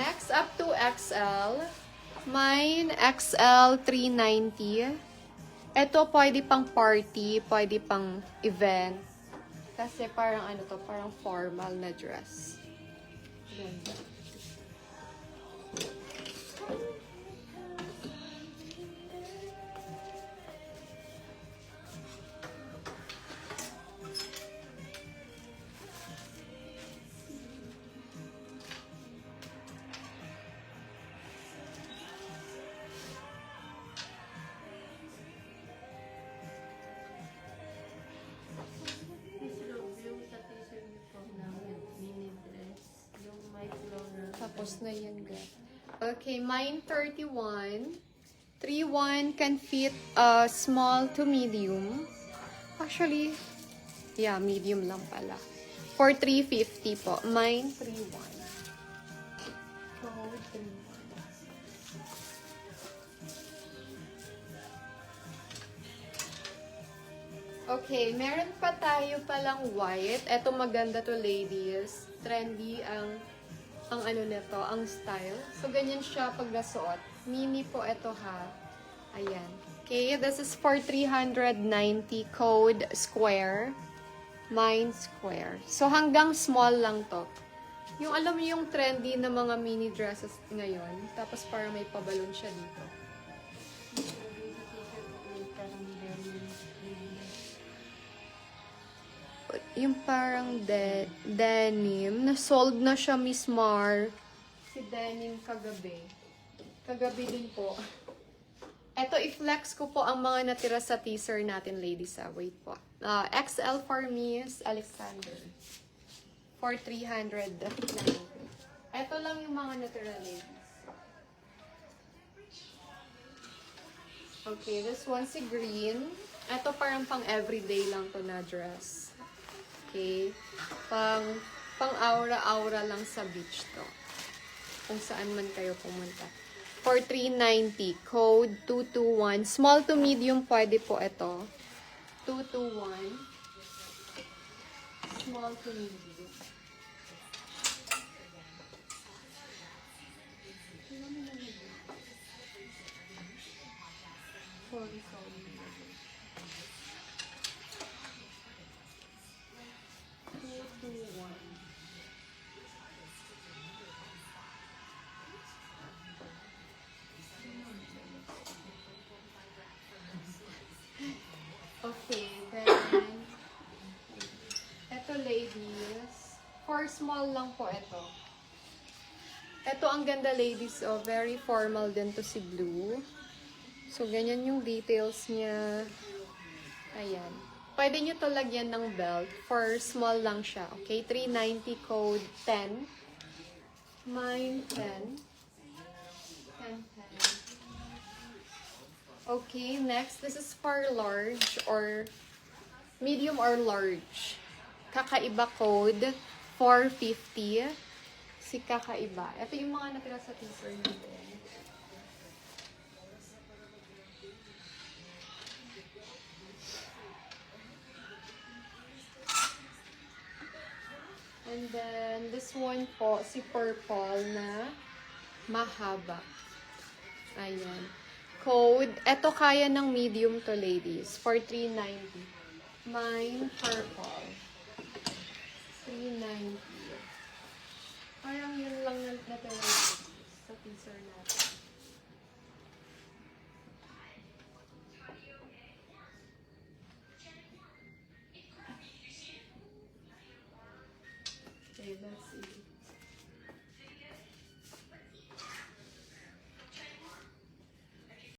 Next up to XL. Mine XL 390. Ito pwede pang party, pwede pang event. Kasi parang ano to, parang formal na dress. Ganda. Tapos na yan, guys. Okay, mine 31. 31 can fit small to medium. Actually, yeah, medium lang pala. For 350 po. Mine 31. Code 31. Okay, meron pa tayo palang white. Eto maganda to, ladies. Trendy ang ano nito, ang style. So, ganyan siya pag nasuot. Mini po ito, ha. Ayan. Okay, this is for 390, code square. Mine square. So, hanggang small lang to. Yung alam mo yung trendy na mga mini dresses ngayon. Tapos parang may pabalon siya dito. Yung parang denim. Na-sold na siya, Miss Mar. Si denim kagabi. Kagabi din po. Eto, i-flex ko po ang mga natira sa teaser natin, ladies. Wait po. XL for Miss Alexander. For 390. Eto lang yung mga natira, ladies. Okay, this one si green. Eto parang pang everyday lang to na dress. Okay. Pang aura-aura lang sa beach to. Kung saan man kayo pumunta. For 390. Code 221. Small to medium pwede po ito. 221. Small to medium. Sorry. Okay, then, eto ladies, for small lang po ito. Ito ang ganda, ladies, oh, very formal din to si blue. So, ganyan yung details niya. Ayan. Pwede nyo to lagyan ng belt. For small lang siya, okay? 390 code 10. Mine 10. 10. Okay, next, this is for large or medium or large. Kakaiba code 450. Si kakaiba. Ito yung mga natira sa teaser natin. And then, this one po, si purple na mahaba. Ayan. Code, eto kaya ng medium to, ladies. For 390. Mine, purple. 390. Parang yun lang natira sa teaser natin. Okay, let's see.